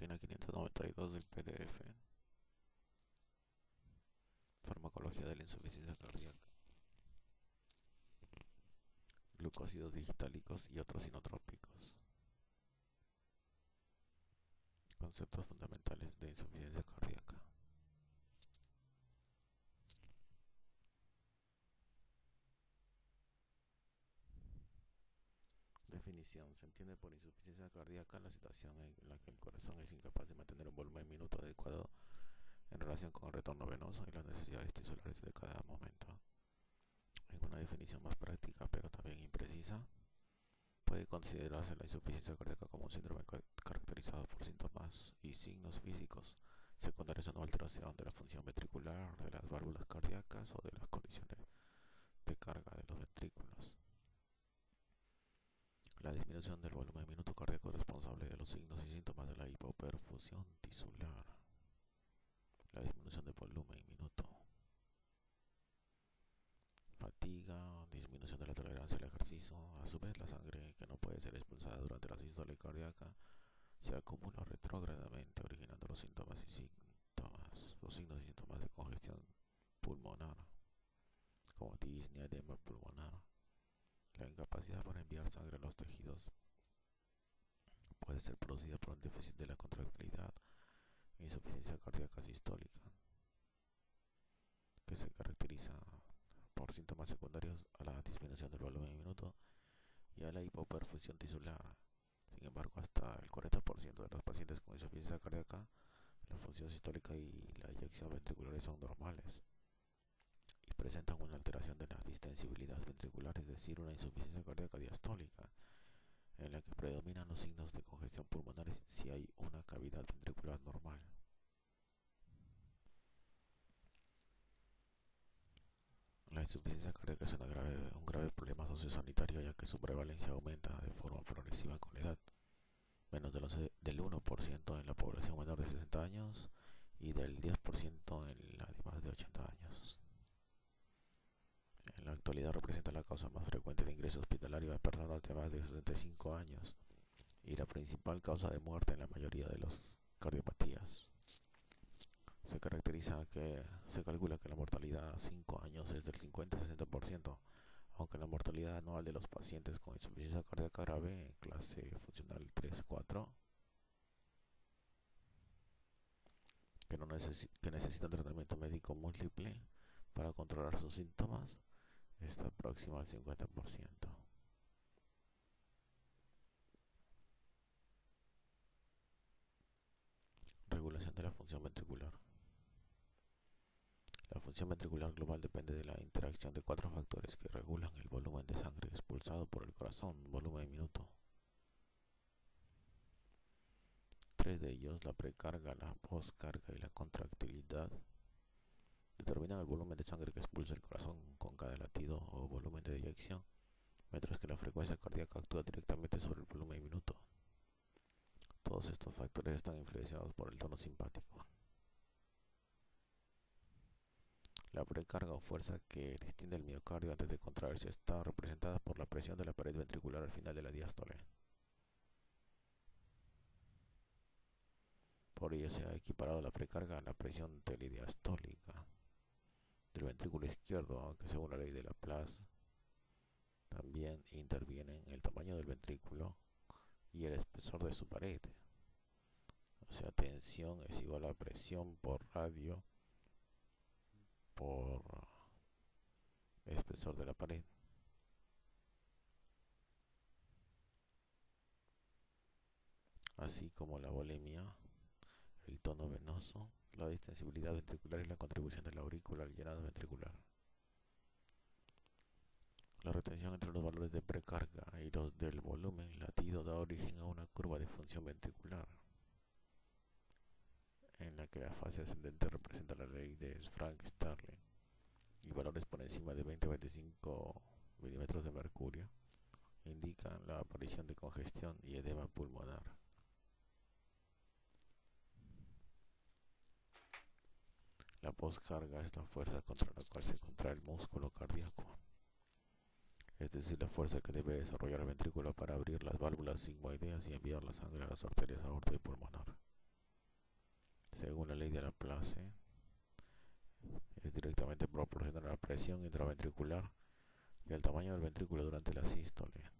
Página 592 del PDF. Farmacología de la insuficiencia cardíaca. Glucósidos digitálicos y otros inotrópicos. Conceptos fundamentales de insuficiencia cardíaca. Definición. Se entiende por insuficiencia cardíaca la situación en la que el corazón es incapaz de mantener un volumen minuto adecuado en relación con el retorno venoso y las necesidades tisulares de cada momento. En una definición más práctica, pero también imprecisa, puede considerarse la insuficiencia cardíaca como un síndrome caracterizado por síntomas y signos físicos secundarios a una alteración de la función ventricular, de las válvulas cardíacas o de las condiciones de carga de los ventrículos. La disminución del volumen minuto cardíaco es responsable de los signos y síntomas de la hipoperfusión tisular. La disminución del volumen minuto. Fatiga, disminución de la tolerancia al ejercicio. A su vez, la sangre que no puede ser expulsada durante la sístole cardíaca se acumula retrógradamente, originando los signos y síntomas de congestión pulmonar, como disnea, edema pulmonar. La incapacidad para enviar sangre a los tejidos puede ser producida por un déficit de la contractilidad e insuficiencia cardíaca sistólica, que se caracteriza por síntomas secundarios a la disminución del volumen minuto y a la hipoperfusión tisular. Sin embargo, hasta el 40% de los pacientes con insuficiencia cardíaca, la función sistólica y la eyección ventriculares son normales y presentan una alteración de la distensibilidad ventricular, es decir, una insuficiencia cardíaca diastólica, en la que predominan los signos de congestión pulmonar si hay una cavidad ventricular normal. La insuficiencia cardíaca es un grave problema sociosanitario, ya que su prevalencia aumenta de forma progresiva con la edad, menos del 1% en la población menor de 60 años y del 10% en la de más de 80 años. En la actualidad representa la causa más frecuente de ingreso hospitalario de personas de más de 65 años y la principal causa de muerte en la mayoría de las cardiopatías. Se calcula que la mortalidad a 5 años es del 50-60%, aunque la mortalidad anual de los pacientes con insuficiencia cardíaca grave en clase funcional 3-4 que necesitan tratamiento médico múltiple para controlar sus síntomas está próxima al 50%. Regulación de la función ventricular. La función ventricular global depende de la interacción de 4 factores que regulan el volumen de sangre expulsado por el corazón, volumen minuto. 3 de ellos, la precarga, la poscarga y la contractilidad, determinan el volumen de sangre que expulsa el corazón con cada latido o volumen de eyección, mientras que la frecuencia cardíaca actúa directamente sobre el volumen minuto. Todos estos factores están influenciados por el tono simpático. La precarga o fuerza que distiende el miocardio antes de contraerse está representada por la presión de la pared ventricular al final de la diástole. Por ello se ha equiparado la precarga a la presión telediastólica del ventrículo izquierdo, aunque según la ley de Laplace también intervienen el tamaño del ventrículo y el espesor de su pared. O sea, tensión es igual a presión por radio por espesor de la pared. Así como la volemia, el tono venoso, la distensibilidad ventricular y la contribución de la aurícula al llenado ventricular. La retención entre los valores de precarga y los del volumen latido da origen a una curva de función ventricular, en la que la fase ascendente representa la ley de Frank-Starling y valores por encima de 20 o 25 milímetros de mercurio indican la aparición de congestión y edema pulmonar. La poscarga es la fuerza contra la cual se contrae el músculo cardíaco, es decir, la fuerza que debe desarrollar el ventrículo para abrir las válvulas sigmoideas y enviar la sangre a las arterias aorta y pulmonar. Según la ley de Laplace, es directamente proporcional a la presión intraventricular y al tamaño del ventrículo durante la sístole.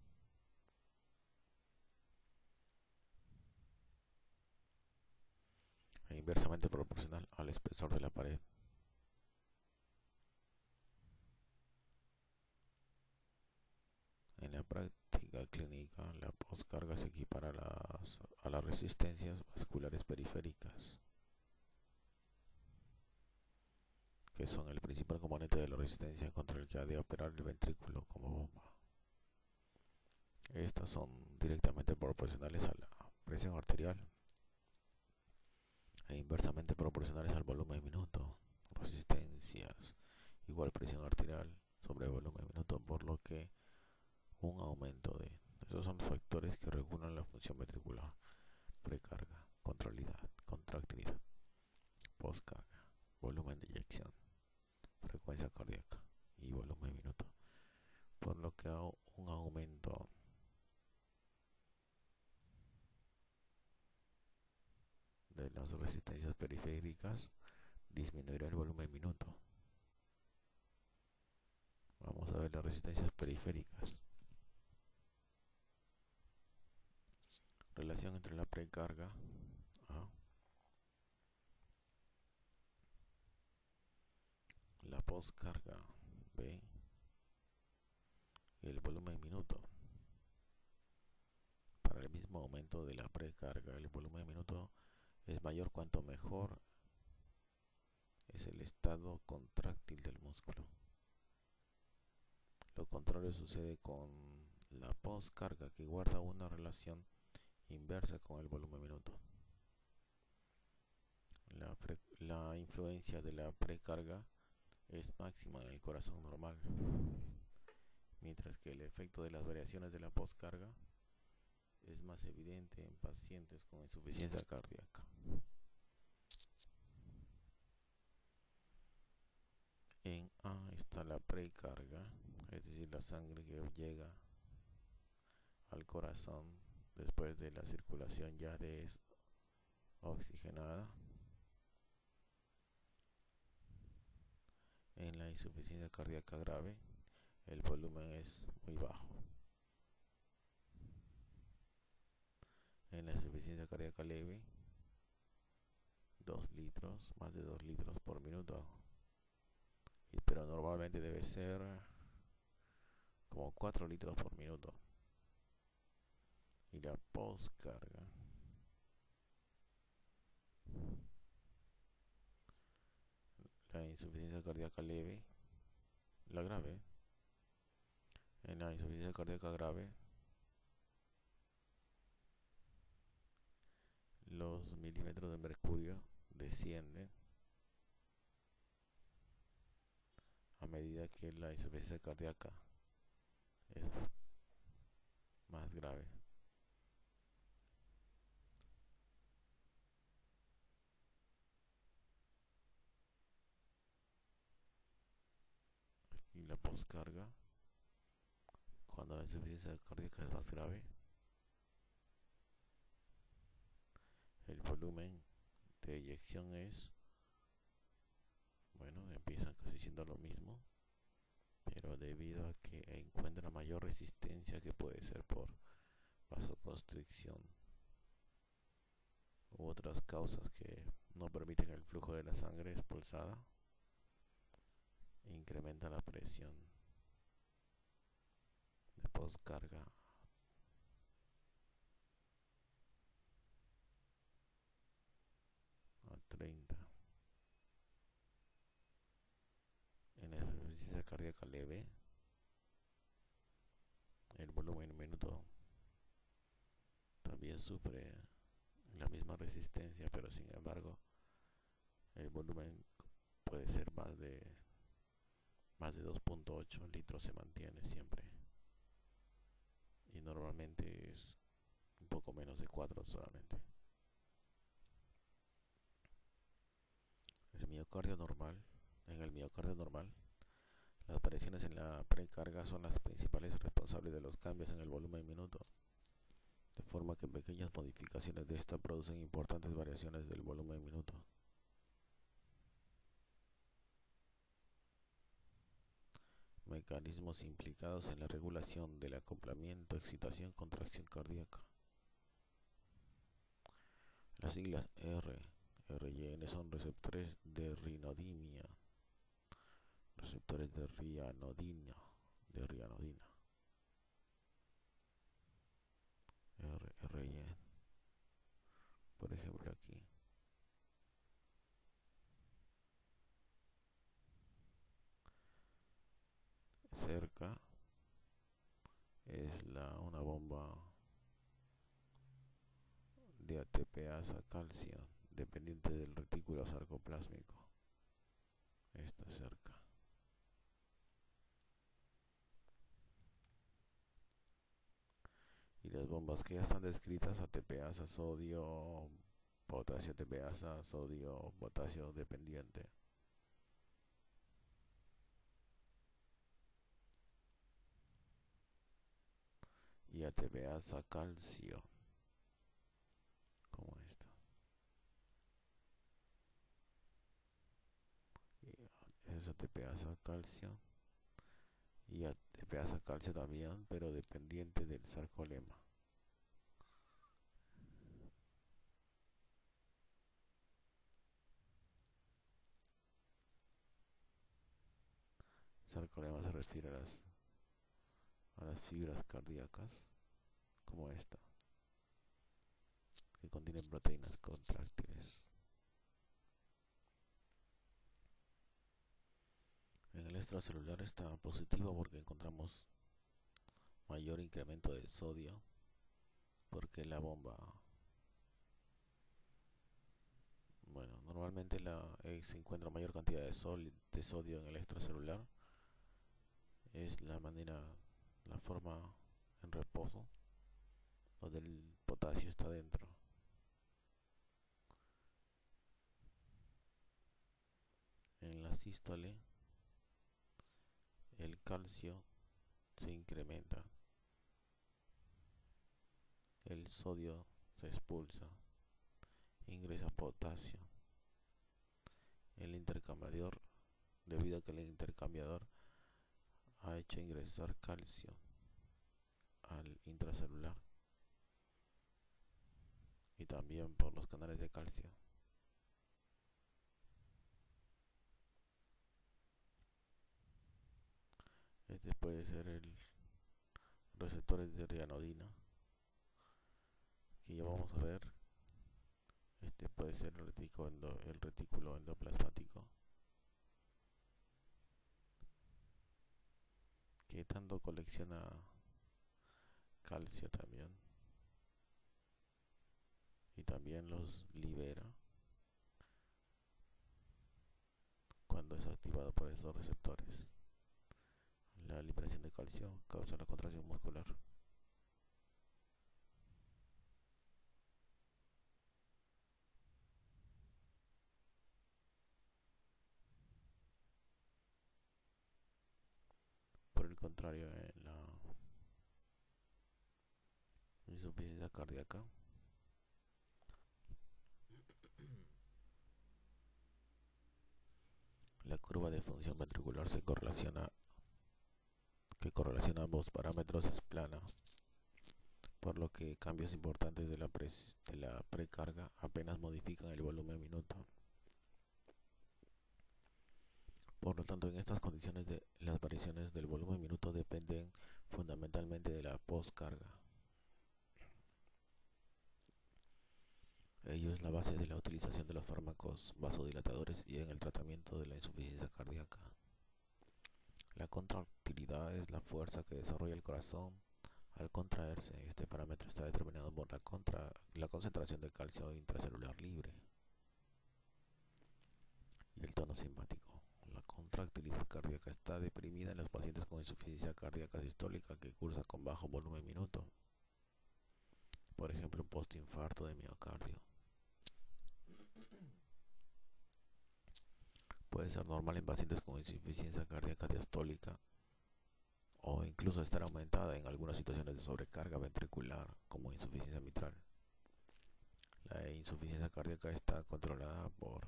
E inversamente proporcional al espesor de la pared. En la práctica clínica, la poscarga se equipara a las resistencias vasculares periféricas, que son el principal componente de la resistencia contra el que ha de operar el ventrículo como bomba. Estas son directamente proporcionales a la presión arterial e inversamente proporcionales al volumen minuto. Resistencias igual presión arterial sobre volumen minuto, por lo que un aumento de estos son los factores que regulan la función ventricular: precarga, contractilidad, postcarga, volumen de eyección, frecuencia cardíaca y volumen minuto, por lo que un aumento de las resistencias periféricas disminuirá el volumen minuto. Vamos a ver las resistencias periféricas. Relación entre la precarga A, la postcarga B y el volumen minuto. Para el mismo aumento de la precarga, el volumen minuto es mayor cuanto mejor es el estado contráctil del músculo. Lo contrario sucede con la postcarga, que guarda una relación inversa con el volumen minuto. La influencia de la precarga es máxima en el corazón normal, mientras que el efecto de las variaciones de la postcarga es más evidente en pacientes con insuficiencia cardíaca. En A está la precarga, es decir, la sangre que llega al corazón después de la circulación ya desoxigenada. En la insuficiencia cardíaca grave, el volumen es muy bajo. En la insuficiencia cardíaca leve, 2 litros, más de 2 litros por minuto, pero normalmente debe ser como 4 litros por minuto. Y la postcarga, la insuficiencia cardíaca leve, la grave, en la insuficiencia cardíaca grave, los milímetros de mercurio descienden a medida que la insuficiencia cardíaca es más grave. Y la postcarga, cuando la insuficiencia cardíaca es más grave, el volumen de eyección es, bueno, empiezan casi siendo lo mismo, pero debido a que encuentra mayor resistencia, que puede ser por vasoconstricción u otras causas que no permiten el flujo de la sangre expulsada, incrementa la presión de postcarga a 30. En la insuficiencia cardíaca leve, el volumen minuto también sufre la misma resistencia, pero sin embargo el volumen puede ser más de 2.8 litros, se mantiene siempre, y normalmente es un poco menos de 4 solamente. En el miocardio normal, las variaciones en la precarga son las principales responsables de los cambios en el volumen minuto. de forma que pequeñas modificaciones de esta producen importantes variaciones del volumen minuto. Mecanismos implicados en la regulación del acoplamiento, excitación, contracción cardíaca. Las siglas RYN son receptores de rinodina, receptores de rianodina, RYN, por ejemplo aquí. Cerca es una bomba de ATPasa calcio dependiente del retículo sarcoplásmico. Esta cerca. Y las bombas que ya están descritas, ATPasa, sodio, potasio, ATPasa, sodio, potasio dependiente. Y ATPasa calcio, como esto. Y es ATPasa calcio. Y ATPasa calcio también, pero dependiente del sarcolema. Sarcolema se refiere a las fibras cardíacas, como esta, que contienen proteínas contráctiles. En el extracelular está positivo porque encontramos mayor incremento de sodio, porque la bomba, bueno, normalmente se encuentra mayor cantidad de sodio en el extracelular. Es la forma en reposo, donde el potasio está dentro. En la sístole, el calcio se incrementa, el sodio se expulsa, ingresa potasio. El intercambiador, debido a que el intercambiador ha hecho ingresar calcio al intracelular, y también por los canales de calcio. Este puede ser el receptores de rianodina, que ya vamos a ver. Este puede ser el retículo endoplasmático, que tanto colecciona calcio también, y también los libera cuando es activado por estos receptores. La liberación de calcio causa la contracción muscular. Por el contrario, en la insuficiencia cardíaca, la curva de función ventricular que correlaciona ambos parámetros es plana, por lo que cambios importantes de la precarga apenas modifican el volumen minuto. Por lo tanto, en estas condiciones las variaciones del volumen minuto dependen fundamentalmente de la postcarga. Ello es la base de la utilización de los fármacos vasodilatadores y en el tratamiento de la insuficiencia cardíaca. La contractilidad es la fuerza que desarrolla el corazón al contraerse. Este parámetro está determinado por la concentración de calcio intracelular libre y el tono simpático. La contractilidad cardíaca está deprimida en los pacientes con insuficiencia cardíaca sistólica que cursa con bajo volumen minuto, por ejemplo, un postinfarto de miocardio. Puede ser normal en pacientes con insuficiencia cardíaca diastólica o incluso estar aumentada en algunas situaciones de sobrecarga ventricular, como insuficiencia mitral. La insuficiencia cardíaca está controlada por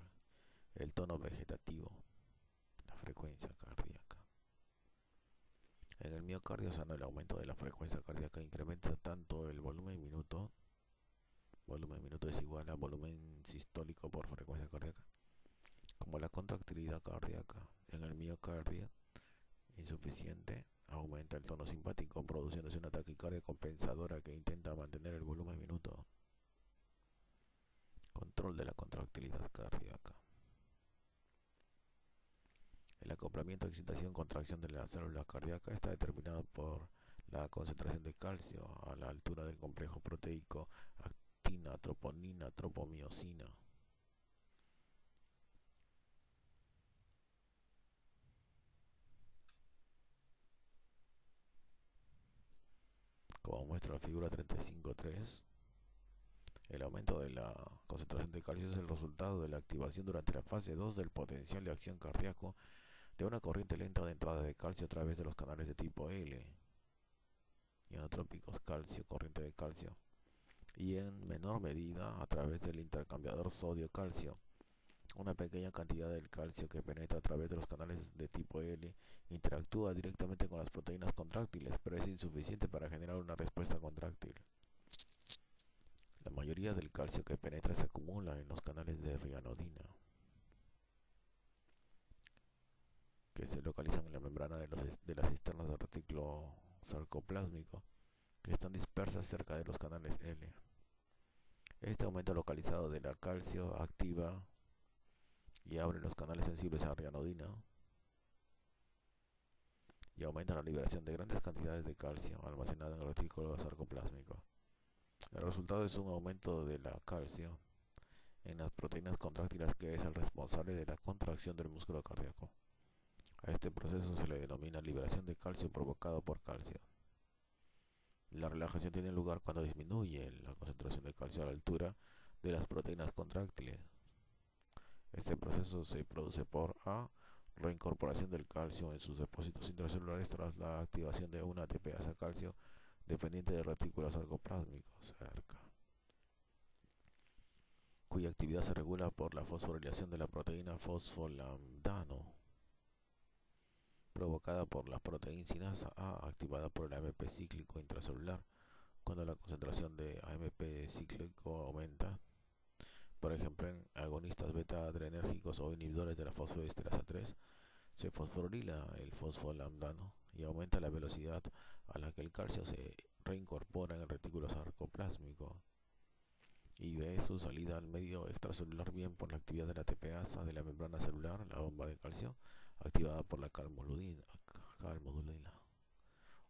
el tono vegetativo, la frecuencia cardíaca. En el miocardio sano, el aumento de la frecuencia cardíaca incrementa tanto el volumen minuto es igual a volumen sistólico por frecuencia cardíaca, como la contractilidad cardíaca. En el miocardio insuficiente aumenta el tono simpático, produciéndose una taquicardia compensadora que intenta mantener el volumen minuto. Control de la contractilidad cardíaca. El acoplamiento, excitación, contracción de la célula cardíaca está determinado por la concentración de calcio a la altura del complejo proteico actina, troponina, tropomiosina. Como muestra la figura 35.3, el aumento de la concentración de calcio es el resultado de la activación durante la fase 2 del potencial de acción cardíaco de una corriente lenta de entrada de calcio a través de los canales de tipo L, ionotrópicos calcio, corriente de calcio, y en menor medida a través del intercambiador sodio-calcio. Una pequeña cantidad del calcio que penetra a través de los canales de tipo L interactúa directamente con las proteínas contráctiles, pero es insuficiente para generar una respuesta contráctil. La mayoría del calcio que penetra se acumula en los canales de rianodina, que se localizan en la membrana de las cisternas del retículo sarcoplásmico, que están dispersas cerca de los canales L. Este aumento localizado de la calcio activa y abre los canales sensibles a rianodina y aumenta la liberación de grandes cantidades de calcio almacenado en el retículo sarcoplásmico. El resultado es un aumento de la calcio en las proteínas contráctiles, que es el responsable de la contracción del músculo cardíaco. A este proceso se le denomina liberación de calcio provocado por calcio. La relajación tiene lugar cuando disminuye la concentración de calcio a la altura de las proteínas contráctiles. Este proceso se produce por A. Reincorporación del calcio en sus depósitos intracelulares tras la activación de una ATPasa calcio dependiente del retículo sarcoplásmico, cerca, cuya actividad se regula por la fosforilación de la proteína fosfolambdano, provocada por la proteína sinasa A activada por el AMP cíclico intracelular. Cuando la concentración de AMP cíclico aumenta, por ejemplo en agonistas beta-adrenérgicos o inhibidores de la fosfodiesterasa 3, se fosforila el fosfolambdano y aumenta la velocidad a la que el calcio se reincorpora en el retículo sarcoplásmico y ve su salida al medio extracelular bien por la actividad de la ATPasa de la membrana celular, la bomba de calcio, activada por la calmodulina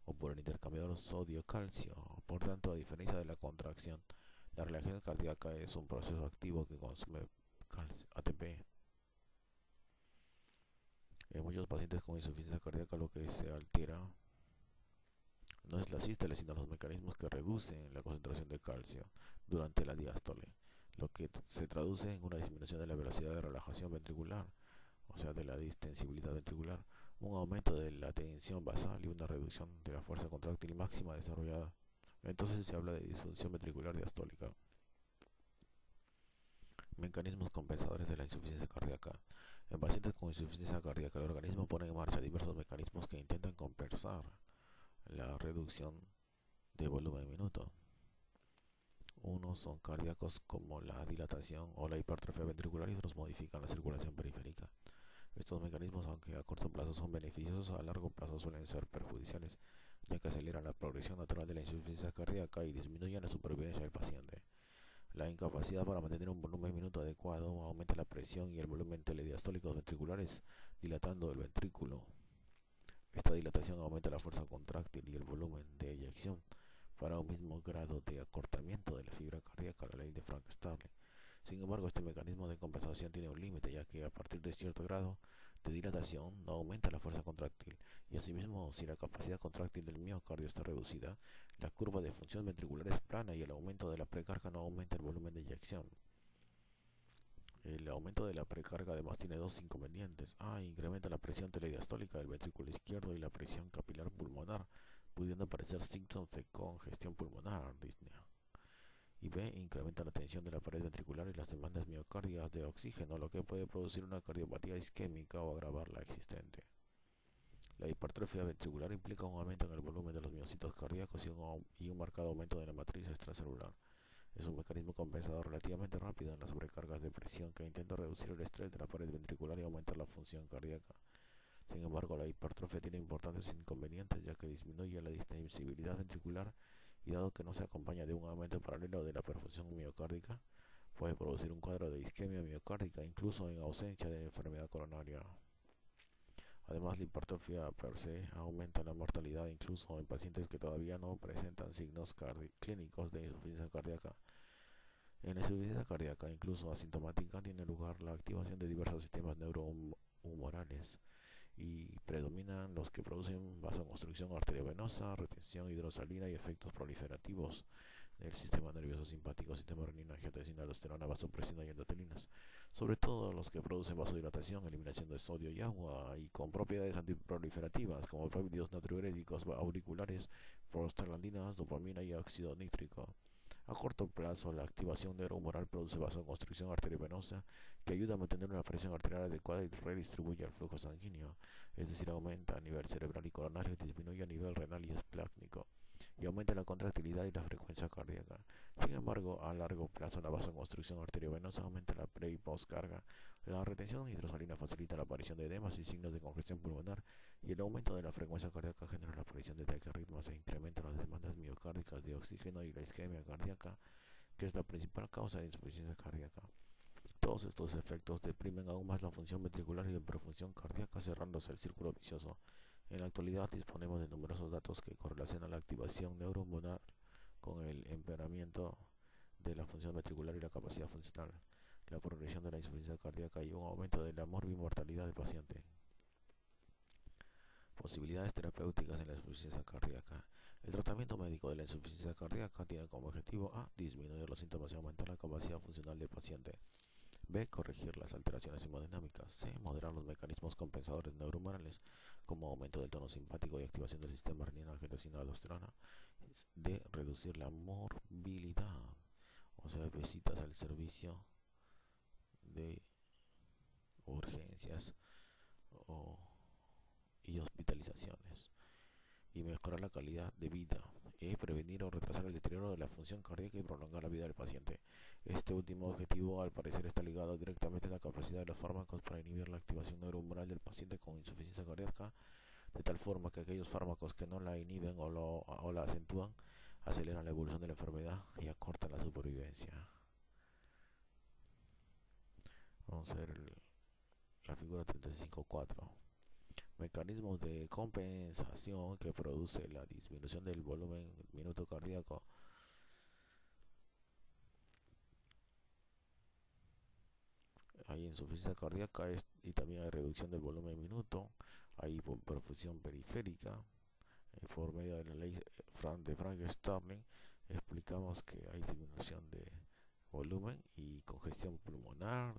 o por el intercambiador sodio-calcio. Por tanto, a diferencia de la contracción, la relajación cardíaca es un proceso activo que consume ATP. En muchos pacientes con insuficiencia cardíaca, lo que se altera no es la sístole, sino los mecanismos que reducen la concentración de calcio durante la diástole, lo que se traduce en una disminución de la velocidad de relajación ventricular, o sea, de la distensibilidad ventricular, un aumento de la tensión basal y una reducción de la fuerza contráctil máxima desarrollada. Entonces se habla de disfunción ventricular diastólica. Mecanismos compensadores de la insuficiencia cardíaca. En pacientes con insuficiencia cardíaca, el organismo pone en marcha diversos mecanismos que intentan compensar la reducción de volumen minuto. Unos son cardíacos, como la dilatación o la hipertrofia ventricular, y otros modifican la circulación periférica. Estos mecanismos, aunque a corto plazo son beneficiosos, a largo plazo suelen ser perjudiciales, ya que aceleran la progresión natural de la insuficiencia cardíaca y disminuyen la supervivencia del paciente. La incapacidad para mantener un volumen minuto adecuado aumenta la presión y el volumen telediastólicos ventriculares, dilatando el ventrículo. Esta dilatación aumenta la fuerza contráctil y el volumen de eyección para un mismo grado de acortamiento de la fibra cardíaca, la ley de Frank-Starling. Sin embargo, este mecanismo de compensación tiene un límite, ya que a partir de cierto grado de dilatación no aumenta la fuerza contráctil, y asimismo, si la capacidad contráctil del miocardio está reducida, la curva de función ventricular es plana y el aumento de la precarga no aumenta el volumen de eyección. El aumento de la precarga además tiene dos inconvenientes. A. Incrementa la presión telediastólica del ventrículo izquierdo y la presión capilar pulmonar, pudiendo aparecer síntomas de congestión pulmonar, disnea. Y B. Incrementa la tensión de la pared ventricular y las demandas miocárdiacas de oxígeno, lo que puede producir una cardiopatía isquémica o agravar la existente. La hipertrofia ventricular implica un aumento en el volumen de los miocitos cardíacos y un marcado aumento de la matriz extracelular. Es un mecanismo compensador relativamente rápido en las sobrecargas de presión que intenta reducir el estrés de la pared ventricular y aumentar la función cardíaca. Sin embargo, la hipertrofia tiene importantes inconvenientes, ya que disminuye la distensibilidad ventricular y, dado que no se acompaña de un aumento paralelo de la perfusión miocárdica, puede producir un cuadro de isquemia miocárdica incluso en ausencia de enfermedad coronaria. Además, la hipertrofia per se aumenta la mortalidad incluso en pacientes que todavía no presentan signos clínicos de insuficiencia cardíaca. En la insuficiencia cardíaca, incluso asintomática, tiene lugar la activación de diversos sistemas neurohumorales y predominan los que producen vasoconstricción arteriovenosa, retención hidrosalina y efectos proliferativos del sistema nervioso simpático, sistema renina, angiotensina, aldosterona, vasopresina y endotelinas, sobre todo los que producen vasodilatación, eliminación de sodio y agua, y con propiedades antiproliferativas como péptidos natriuréticos auriculares, prostaglandinas, dopamina y óxido nítrico. A corto plazo, la activación neurohumoral produce vasoconstricción arteriovenosa que ayuda a mantener una presión arterial adecuada y redistribuye el flujo sanguíneo, es decir, aumenta a nivel cerebral y coronario y disminuye a nivel renal y esplácnico, y aumenta la contractilidad y la frecuencia cardíaca. Sin embargo, a largo plazo, la vasoconstricción arteriovenosa aumenta la pre y postcarga. La retención de hidrosalina facilita la aparición de edemas y signos de congestión pulmonar, y el aumento de la frecuencia cardíaca genera la aparición de taquiarritmias e incrementa las demandas miocárdicas de oxígeno y la isquemia cardíaca, que es la principal causa de insuficiencia cardíaca. Todos estos efectos deprimen aún más la función ventricular y la perfusión cardíaca, cerrándose el círculo vicioso. En la actualidad disponemos de numerosos datos que correlacionan la activación neurohormonal con el empeoramiento de la función ventricular y la capacidad funcional, la progresión de la insuficiencia cardíaca y un aumento de la morbimortalidad del paciente. Posibilidades terapéuticas en la insuficiencia cardíaca. El tratamiento médico de la insuficiencia cardíaca tiene como objetivo A. Disminuir los síntomas y aumentar la capacidad funcional del paciente. B. Corregir las alteraciones hemodinámicas. C. Moderar los mecanismos compensadores neurohumorales, como aumento del tono simpático y activación del sistema renina, angiotensina, aldosterona. D. Reducir la morbilidad, o sea, visitas al servicio de urgencias y hospitalizaciones, y mejorar la calidad de vida. E. Prevenir o retrasar el deterioro de la función cardíaca y prolongar la vida del paciente. Este último objetivo, al parecer, está ligado directamente a la capacidad de los fármacos para inhibir la activación neurohumoral del paciente con insuficiencia cardíaca, de tal forma que aquellos fármacos que no la inhiben o la acentúan aceleran la evolución de la enfermedad y acortan la supervivencia. Vamos a ver la figura 35.4. Mecanismos de compensación que produce la disminución del volumen minuto cardíaco. Hay insuficiencia cardíaca y también hay reducción del volumen minuto. Hay perfusión periférica. Por medio de la ley de Frank-Starling explicamos que hay disminución de volumen y congestión pulmonar,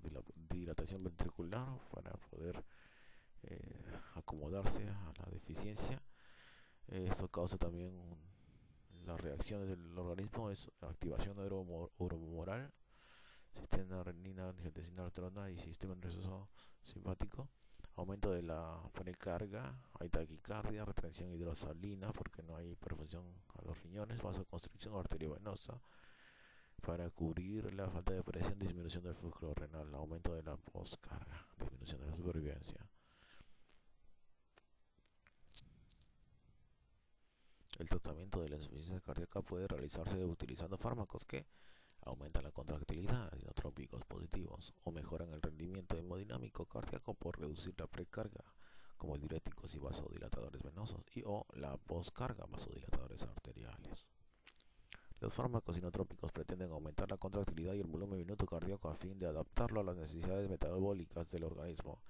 dilatación ventricular para poder acomodarse a la deficiencia. Esto causa también las reacciones del organismo, es activación neurohumoral, sistema renina, angiotensina, aldosterona y sistema nervioso simpático. Aumento de la precarga, hay taquicardia, retención hidrosalina porque no hay perfusión a los riñones, vasoconstricción arteriovenosa para cubrir la falta de presión, disminución del flujo renal, aumento de la postcarga, disminución de la supervivencia. El tratamiento de la insuficiencia cardíaca puede realizarse utilizando fármacos que aumentan la contractilidad, inotrópicos positivos, o mejoran el rendimiento hemodinámico cardíaco por reducir la precarga, como diuréticos y vasodilatadores venosos, o la postcarga, vasodilatadores arteriales. Los fármacos inotrópicos pretenden aumentar la contractilidad y el volumen minuto cardíaco a fin de adaptarlo a las necesidades metabólicas del organismo,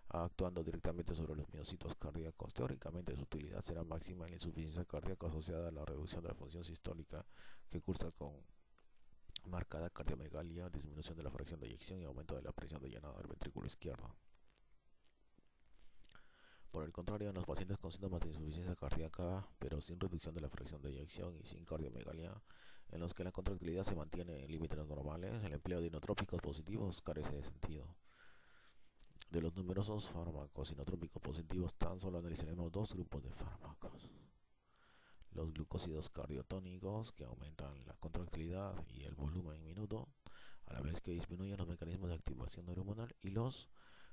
actuando directamente sobre los miocitos cardíacos. Teóricamente, su utilidad será máxima en la insuficiencia cardíaca asociada a la reducción de la función sistólica, que cursa con marcada cardiomegalia, disminución de la fracción de eyección y aumento de la presión de llenado del ventrículo izquierdo. Por el contrario, en los pacientes con síntomas de insuficiencia cardíaca, pero sin reducción de la fracción de eyección y sin cardiomegalia, en los que la contractilidad se mantiene en límites normales, el empleo de inotrópicos positivos carece de sentido. De los numerosos fármacos inotrópicos positivos, tan solo analizaremos dos grupos de fármacos. Los glucósidos cardiotónicos, que aumentan la contractilidad y el volumen en minuto, a la vez que disminuyen los mecanismos de activación neuronal, y los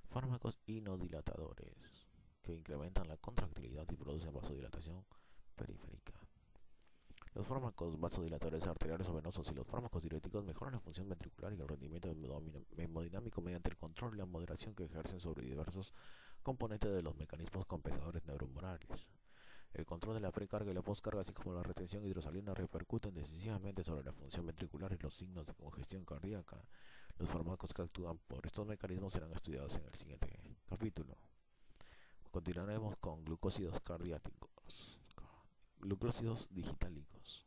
fármacos inodilatadores, que incrementan la contractilidad y producen vasodilatación periférica. Los fármacos vasodilatadores arteriales o venosos y los fármacos diuréticos mejoran la función ventricular y el rendimiento hemodinámico mediante el control y la moderación que ejercen sobre diversos componentes de los mecanismos compensadores neuronales. El control de la precarga y la postcarga, así como la retención hidrosalina, repercuten decisivamente sobre la función ventricular y los signos de congestión cardíaca. Los fármacos que actúan por estos mecanismos serán estudiados en el siguiente capítulo. Continuaremos con glucósidos cardiáticos, glucósidos digitálicos.